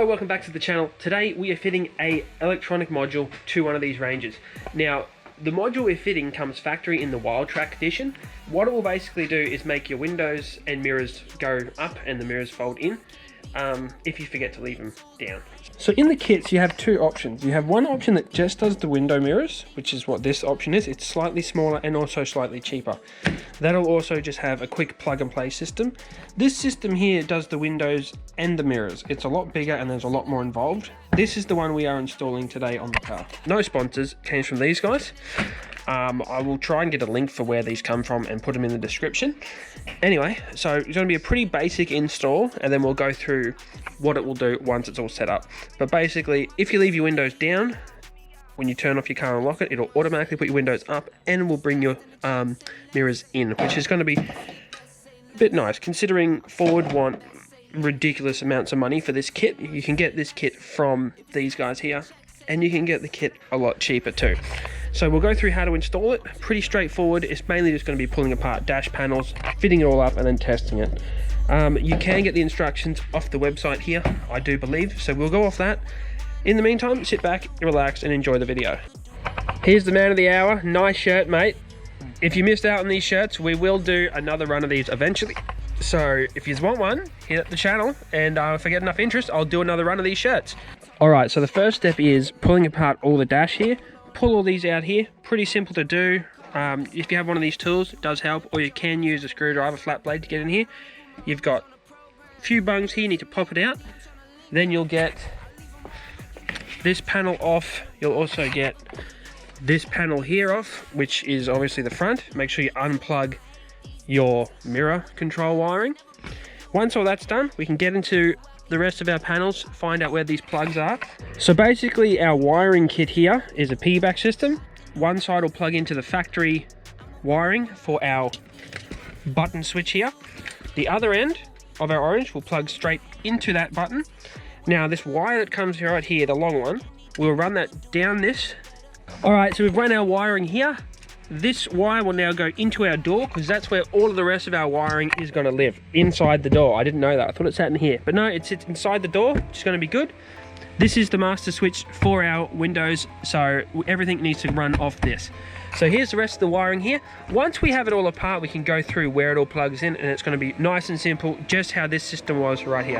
Hello, welcome back to the channel. Today we are fitting a electronic module to one of these ranges. Now, the module we're fitting comes factory in the Wild Track edition. What it will basically do is make your windows and mirrors go up and the mirrors fold in if you forget to leave them down. So in the kits you have two options. You have one option that just does the window mirrors, which is what this option is. It's slightly smaller and also slightly cheaper. That'll also just have a quick plug and play system. This system here does the windows and the mirrors. It's a lot bigger and there's a lot more involved. This is the one we are installing today on the car. No sponsors, came from these guys. I will try and get a link for where these come from and put them in the description. Anyway, so it's going to be a pretty basic install and then we'll go through what it will do once it's all set up. But basically, if you leave your windows down, when you turn off your car and lock it, it'll automatically put your windows up and will bring your mirrors in, which is going to be a bit nice considering Ford want ridiculous amounts of money for this kit. You can get this kit from these guys here and you can get the kit a lot cheaper too. So we'll go through how to install it. Pretty straightforward. It's mainly just going to be pulling apart dash panels, fitting it all up and then testing it. You can get the instructions off the website here, I do believe, so we'll go off that. In the meantime, sit back, relax and enjoy the video. Here's the man of the hour. Nice shirt, mate. If you missed out on these shirts, we will do another run of these eventually. So if you want one, hit up the channel and if I get enough interest, I'll do another run of these shirts. Alright, so the first step is pulling apart all the dash here. Pull all these out here. Pretty simple to do. If you have one of these tools, it does help, or you can use a screwdriver flat blade to get in here. You've got a few bungs here, you need to pop it out. Then you'll get this panel off. You'll also get this panel here off, which is obviously the front. Make sure you unplug your mirror control wiring. Once all that's done, we can get into the rest of our panels, find out where these plugs are. So basically our wiring kit here is a piggyback system. One side will plug into the factory wiring for our button switch here. The other end of our orange will plug straight into that button. Now this wire that comes right here, the long one, we'll run that down this. All right, so we've run our wiring here. This wire will now go into our door because that's where all of the rest of our wiring is going to live, inside the door. I didn't know that. I thought it sat in here, but no, it sits inside the door, which is going to be good. This is the master switch for our windows, so everything needs to run off this. So here's the rest of the wiring here. Once we have it all apart, we can go through where it all plugs in, and it's going to be nice and simple, just how this system was right here.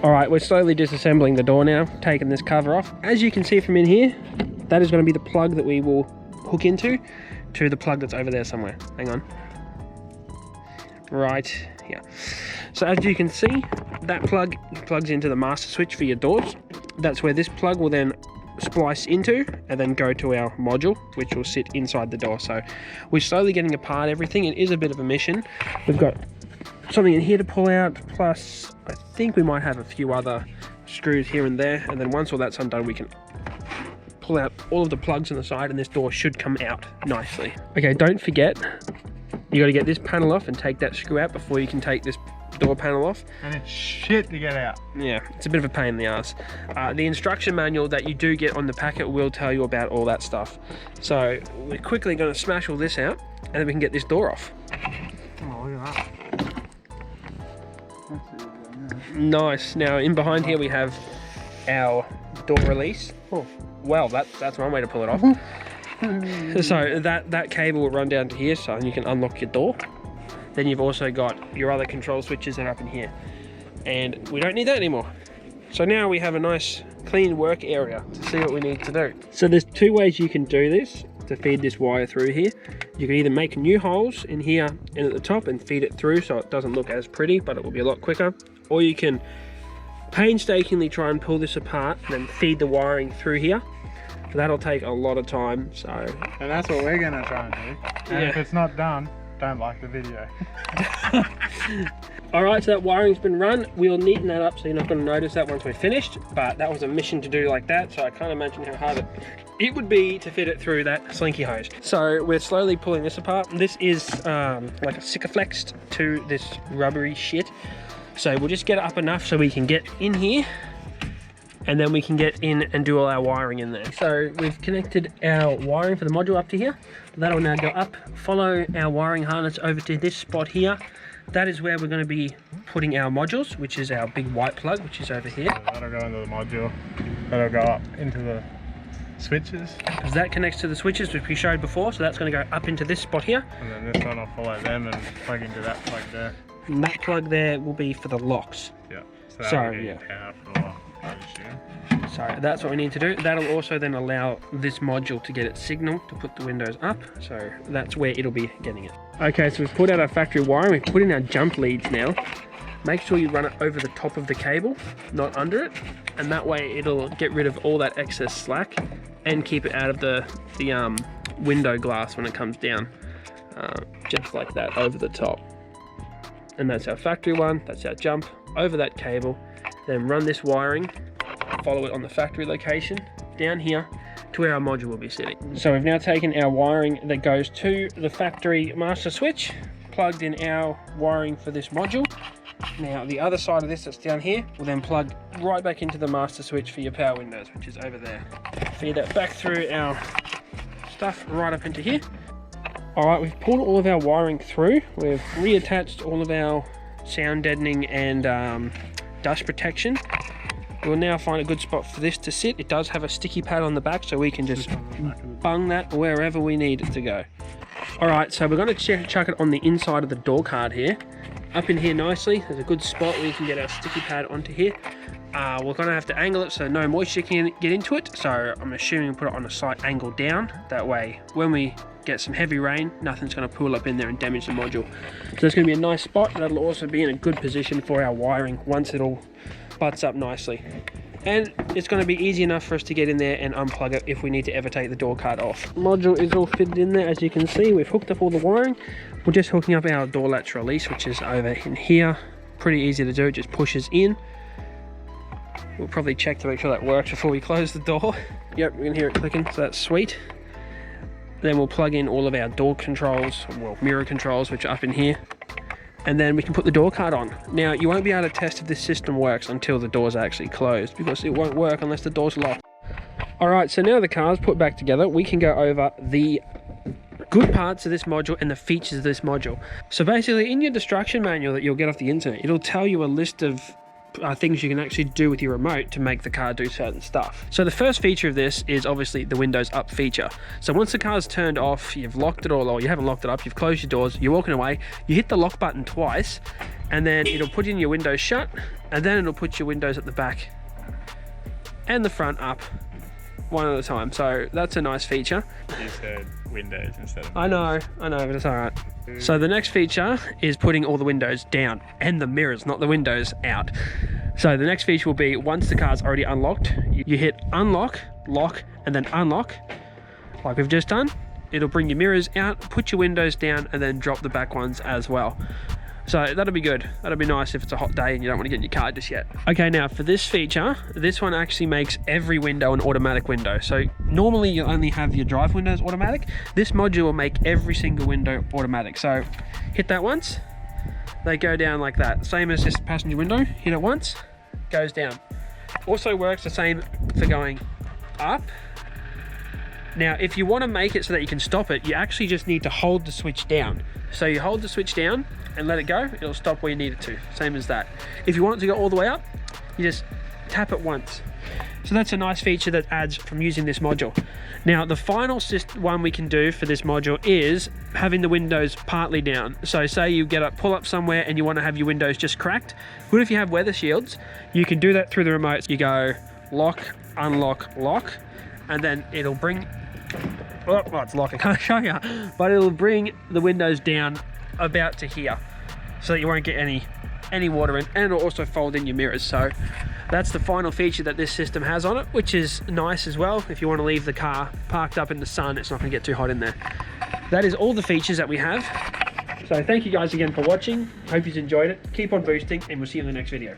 Alright, we're slowly disassembling the door now, taking this cover off. As you can see from in here, that is going to be the plug that we will hook into to the plug that's over there somewhere. Hang on. Right here. So as you can see, that plug plugs into the master switch for your doors. That's where this plug will then splice into and then go to our module, which will sit inside the door. So we're slowly getting apart everything. It is a bit of a mission. We've got something in here to pull out, plus I think we might have a few other screws here and there, and then once all that's undone we can pull out all of the plugs on the side and this door should come out nicely. Okay, don't forget, you got to get this panel off and take that screw out before you can take this door panel off. And it's shit to get out. Yeah, it's a bit of a pain in the ass. The instruction manual that you do get on the packet will tell you about all that stuff. So we're quickly going to smash all this out and then we can get this door off. Oh, look at that. Nice. Now in behind here we have our door release. Oh, well, that's one way to pull it off. So that cable will run down to here, so you can unlock your door. Then you've also got your other control switches that are up in here, and we don't need that anymore. So now we have a nice clean work area to see what we need to do. So there's two ways you can do this to feed this wire through here. You can either make new holes in here and at the top and feed it through so it doesn't look as pretty, but it will be a lot quicker. Or you can painstakingly try and pull this apart and then feed the wiring through here. That'll take a lot of time, so... And that's what we're gonna try and do. And if it's not done, don't like the video. Alright, so that wiring's been run. We'll neaten that up so you're not going to notice that once we're finished, but that was a mission to do like that, so I can't imagine how hard it would be to fit it through that slinky hose. So we're slowly pulling this apart. This is like a Sikaflex to this rubbery shit. So we'll just get it up enough so we can get in here and then we can get in and do all our wiring in there. So we've connected our wiring for the module up to here. That'll now go up, follow our wiring harness over to this spot here. That is where we're going to be putting our modules, which is our big white plug, which is over here. So that'll go into the module. That'll go up into the switches. Because that connects to the switches, which we showed before, so that's going to go up into this spot here. And then this one will follow them and plug into that plug there. And that plug there will be for the locks. Yeah. So yeah. Power for the lock, I assume. So that's what we need to do. That'll also then allow this module to get its signal to put the windows up. So that's where it'll be getting it. Okay, so we've put out our factory wiring. We've put in our jump leads now. Make sure you run it over the top of the cable, not under it. And that way it'll get rid of all that excess slack and keep it out of the window glass when it comes down. Just like that, over the top. And that's our factory one. That's our jump over that cable. Then run this wiring, follow it on the factory location down here to where our module will be sitting. So we've now taken our wiring that goes to the factory master switch, plugged in our wiring for this module. Now the other side of this that's down here will then plug right back into the master switch for your power windows, which is over there. Feed that back through our stuff right up into here. All right, we've pulled all of our wiring through. We've reattached all of our sound deadening and dust protection. We'll now find a good spot for this to sit. It does have a sticky pad on the back, so we can just bung that wherever we need it to go. All right, so we're going to chuck it on the inside of the door card here. Up in here nicely, there's a good spot where you can get our sticky pad onto here. We're going to have to angle it so no moisture can get into it. So I'm assuming we'll put it on a slight angle down. That way, when we get some heavy rain, nothing's going to pool up in there and damage the module. So there's going to be a nice spot. That'll also be in a good position for our wiring once it all butts up nicely. And it's going to be easy enough for us to get in there and unplug it if we need to ever take the door card off. Module is all fitted in there, as you can see. We've hooked up all the wiring. We're just hooking up our door latch release, which is over in here. Pretty easy to do, it just pushes in. We'll probably check to make sure that works before we close the door. Yep, we can hear it clicking, so that's sweet. Then we'll plug in all of our door controls, well, mirror controls, which are up in here. And then we can put the door card on. Now, you won't be able to test if this system works until the door's actually closed, because it won't work unless the door's locked. All right, so now the car's put back together, we can go over the good parts of this module and the features of this module. So basically, in your instruction manual that you'll get off the internet, it'll tell you a list of things you can actually do with your remote to make the car do certain stuff. So the first feature of this is obviously the windows up feature. So once the car's turned off, you've locked it all, or you haven't locked it up, you've closed your doors, you're walking away, you hit the lock button twice, and then it'll put in your windows shut, and then it'll put your windows at the back and the front up one at a time. So that's a nice feature. You said windows instead of... I know, but it's all right. So the next feature is putting all the windows down and the mirrors, not the windows, out. So the next feature will be, once the car's already unlocked, you hit unlock, lock, and then unlock, like we've just done. It'll bring your mirrors out, put your windows down, and then drop the back ones as well. So that'll be good. That'll be nice if it's a hot day and you don't want to get in your car just yet. Okay, now for this feature, this one actually makes every window an automatic window. So normally you only have your drive windows automatic. This module will make every single window automatic. So hit that once, they go down like that. Same as this passenger window, hit it once, goes down. Also works the same for going up. Now, if you want to make it so that you can stop it, you actually just need to hold the switch down. So you hold the switch down and let it go, it'll stop where you need it to, same as that. If you want it to go all the way up, you just tap it once. So that's a nice feature that adds from using this module. Now, the final one we can do for this module is having the windows partly down. So say you pull up somewhere and you want to have your windows just cracked. Good if you have weather shields, you can do that through the remote. You go lock, unlock, lock, and then it'll bring, oh, it's locked, I can't show you, but it'll bring the windows down about to here so that you won't get any water in, and it'll also fold in your mirrors. So that's the final feature that this system has on it, which is nice as well. If you want to leave the car parked up in the sun, it's not going to get too hot in there. That is all the features that we have. So thank you guys again for watching. Hope you've enjoyed it. Keep on boosting, and we'll see you in the next video.